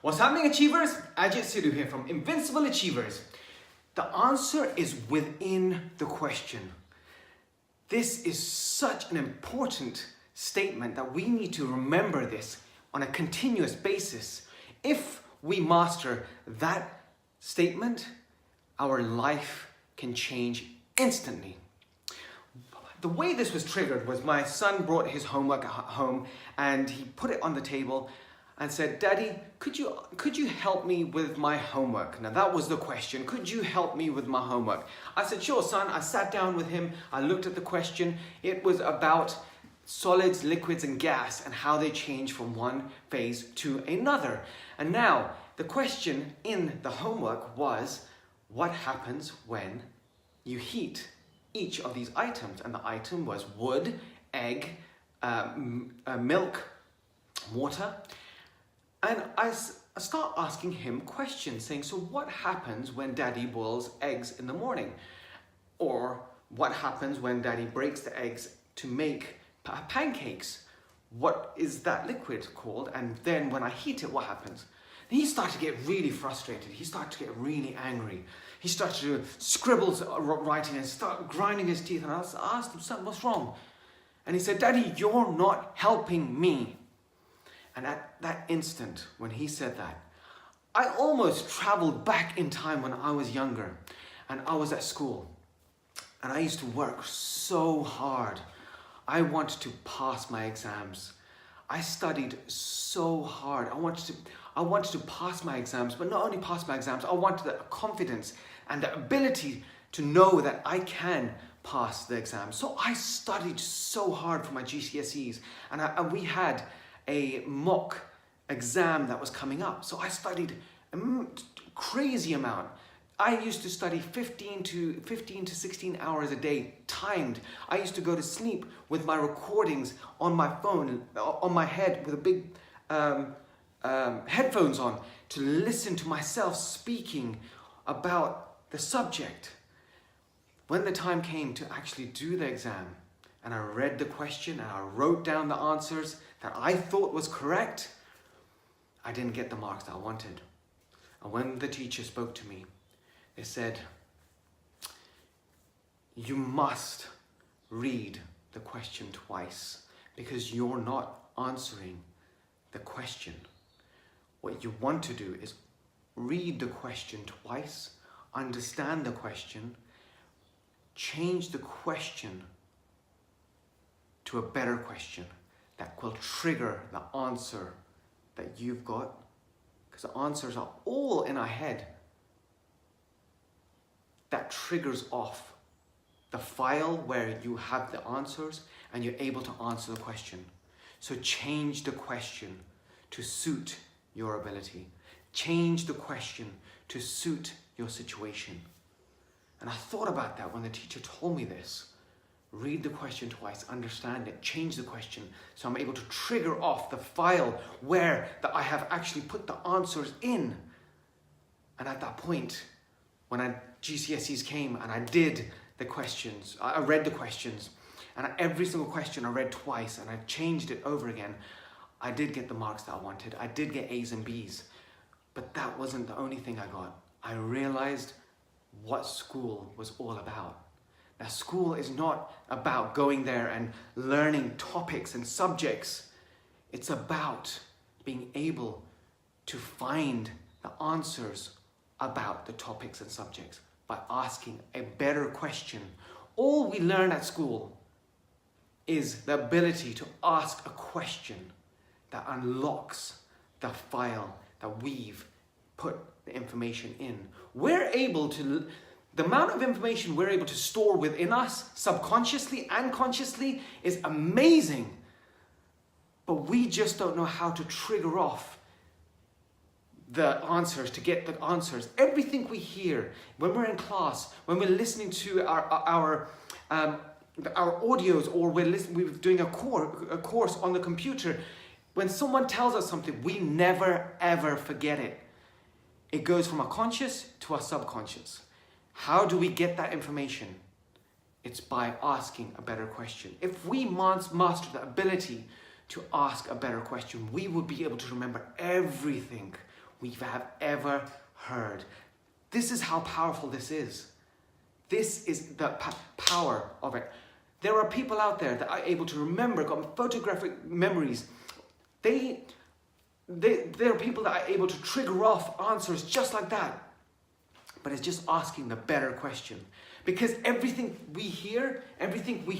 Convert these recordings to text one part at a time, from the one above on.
What's happening, Achievers? Ajit Sidhu here from Invincible Achievers. The answer is within the question. This is such an important statement that we need to remember this on a continuous basis. If we master that statement, our life can change instantly. The way this was triggered was my son brought his homework home and he put it on the table and said, "Daddy, could you help me with my homework?" Now that was the question. Could you help me with my homework? I said, "Sure, son." I sat down with him. I looked at the question. It was about solids, liquids, and gas and how they change from one phase to another. And now the question in the homework was, what happens when you heat each of these items? And the item was wood, egg, milk, water. And I start asking him questions saying, so what happens when Daddy boils eggs in the morning? Or what happens when Daddy breaks the eggs to make pancakes? What is that liquid called? And then when I heat it, what happens? And he started to get really frustrated. He started to get really angry. He started to scribble writing and start grinding his teeth. And I asked him, "Son, what's wrong?" And he said, "Daddy, you're not helping me." And at that instant, when he said that, I almost traveled back in time when I was younger and I was at school. And I used to work so hard. I wanted to pass my exams. I studied so hard. I wanted to pass my exams, but not only pass my exams, I wanted the confidence and the ability to know that I can pass the exam. So I studied so hard for my GCSEs, and we had a mock exam that was coming up. So I studied a crazy amount. I used to study 15 to 16 hours a day, timed. I used to go to sleep with my recordings on my phone, on my head with a big headphones on to listen to myself speaking about the subject. When the time came to actually do the exam, and I read the question and I wrote down the answers that I thought was correct, I didn't get the marks that I wanted. And when the teacher spoke to me, they said, "You must read the question twice because you're not answering the question. What you want to do is read the question twice, understand the question, change the question to a better question that will trigger the answer that you've got." Because the answers are all in our head. That triggers off the file where you have the answers and you're able to answer the question. So change the question to suit your ability. Change the question to suit your situation. And I thought about that when the teacher told me this. Read the question twice, understand it, change the question, so I'm able to trigger off the file where I have actually put the answers in. And at that point, when GCSEs came and I did the questions, I read the questions, and every single question I read twice and I changed it over again, I did get the marks that I wanted. I did get A's and B's, but that wasn't the only thing I got. I realized what school was all about. Now, school is not about going there and learning topics and subjects. It's about being able to find the answers about the topics and subjects by asking a better question. All we learn at school is the ability to ask a question that unlocks the file that we've put the information in. The amount of information we're able to store within us, subconsciously and consciously, is amazing. But we just don't know how to trigger off the answers, to get the answers. Everything we hear when we're in class, when we're listening to our audios, or we're doing a course on the computer, when someone tells us something, we never ever forget it. It goes from our conscious to our subconscious. How do we get that information? It's by asking a better question. If we master the ability to ask a better question, we will be able to remember everything we have ever heard. This is how powerful this is. This is the power of it. There are people out there that are able to remember, got photographic memories. There are people that are able to trigger off answers just like that. But it's just asking the better question. Because everything we hear, everything we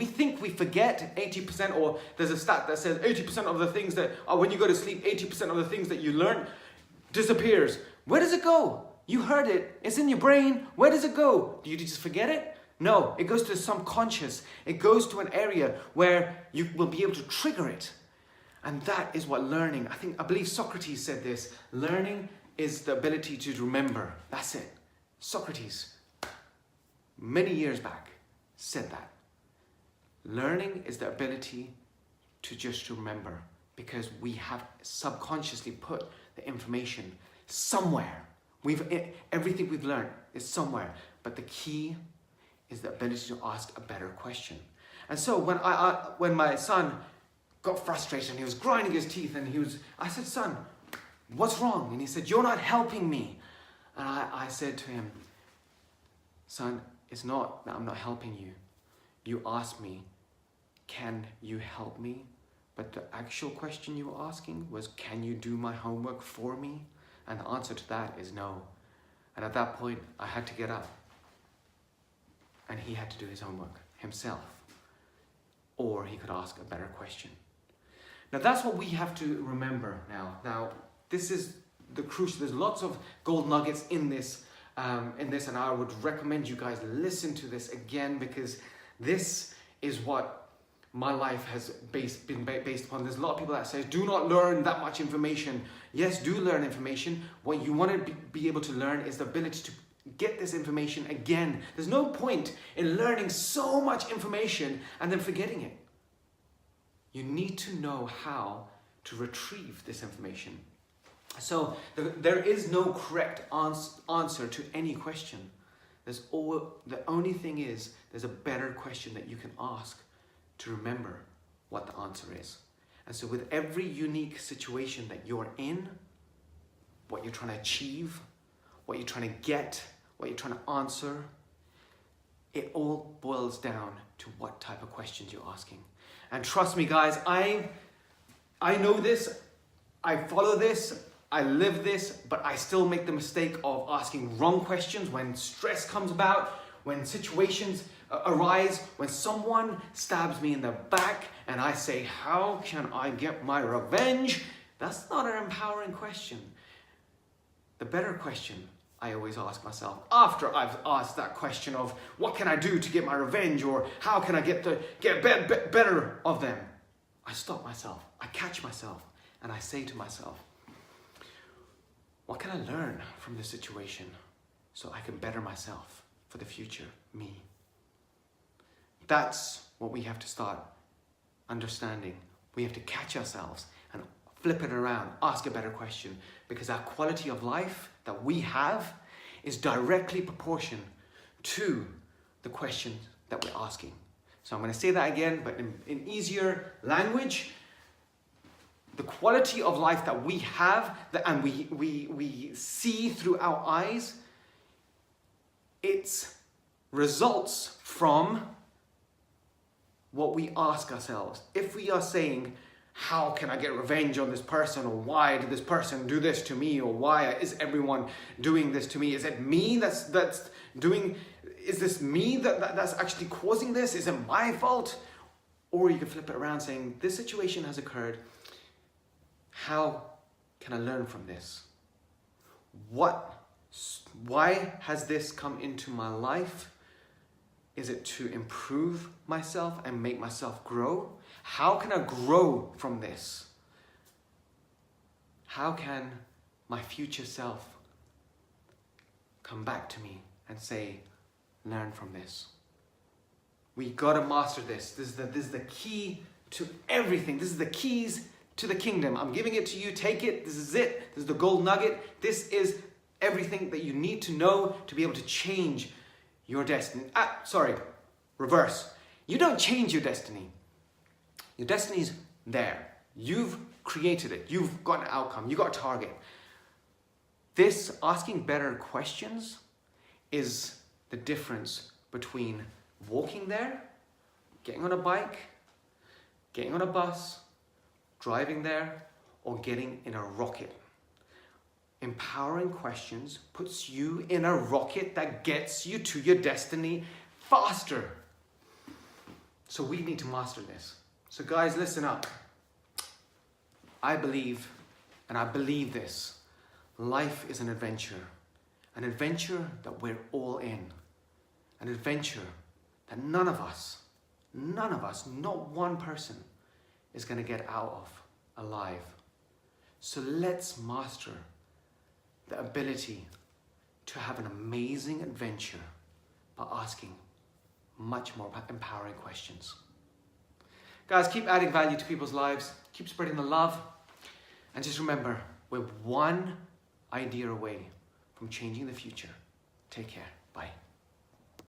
think we forget 80%, or there's a stat that says 80% of the things that, when you go to sleep, 80% of the things that you learn disappears. Where does it go? You heard it. It's in your brain. Where does it go? Do you just forget it? No, it goes to the subconscious. It goes to an area where you will be able to trigger it. And that is what learning, I believe Socrates said this, learning is the ability to remember. That's it. Socrates, many years back, said that. Learning is the ability to just remember, because we have subconsciously put the information somewhere. Everything we've learned is somewhere, but the key is the ability to ask a better question. And so when my son got frustrated and he was grinding his teeth and I said, son, what's wrong? And he said, you're not helping me. And I said to him, son, it's not that I'm not helping you. You asked me, can you help me? But the actual question you were asking was, can you do my homework for me? And the answer to that is no. And at that point, I had to get up. And he had to do his homework himself. Or he could ask a better question. Now that's what we have to remember now. Now, this is the crucial, there's lots of gold nuggets in this, and I would recommend you guys listen to this again, because this is what my life has been based upon. There's a lot of people that say, do not learn that much information. Yes, do learn information. What you want to be able to learn is the ability to get this information again. There's no point in learning so much information and then forgetting it. You need to know how to retrieve this information. So there is no correct answer to any question. The only thing is, there's a better question that you can ask to remember what the answer is. And so with every unique situation that you're in, what you're trying to achieve, what you're trying to get, what you're trying to answer, it all boils down to what type of questions you're asking. And trust me, guys, I know this, I follow this, I live this, but I still make the mistake of asking wrong questions when stress comes about, when situations arise, when someone stabs me in the back and I say, how can I get my revenge? That's not an empowering question. The better question I always ask myself after I've asked that question of what can I do to get my revenge, or how can I get better of them? I stop myself, I catch myself, and I say to myself, what can I learn from this situation so I can better myself for the future, me? That's what we have to start understanding. We have to catch ourselves and flip it around, ask a better question, because our quality of life that we have is directly proportional to the questions that we're asking. So I'm going to say that again, but in easier language. The quality of life that we have, and we see through our eyes, it results from what we ask ourselves. If we are saying, how can I get revenge on this person, or why did this person do this to me, or why is everyone doing this to me? Is it me that's doing, is this me that's actually causing this? Is it my fault? Or you can flip it around saying, this situation has occurred. How can I learn from this? Why has this come into my life? Is it to improve myself and make myself grow? How can I grow from this? How can my future self come back to me and say, learn from this? We gotta master this. This is the key to everything. This is the keys to the kingdom. I'm giving it to you. Take it. This is it. This is the gold nugget. This is everything that you need to know to be able to change your destiny. Reverse. You don't change your destiny. Your destiny's there. You've created it. You've got an outcome. You've got a target. This asking better questions is the difference between walking there, getting on a bike, getting on a bus, driving there, or getting in a rocket. Empowering questions puts you in a rocket that gets you to your destiny faster. So we need to master this. So guys, listen up. I believe, and I believe this, life is an adventure that we're all in, an adventure that none of us, not one person is going to get out of alive. So let's master the ability to have an amazing adventure by asking much more empowering questions. Guys, keep adding value to people's lives, keep spreading the love, and just remember, we're one idea away from changing the future. Take care. Bye.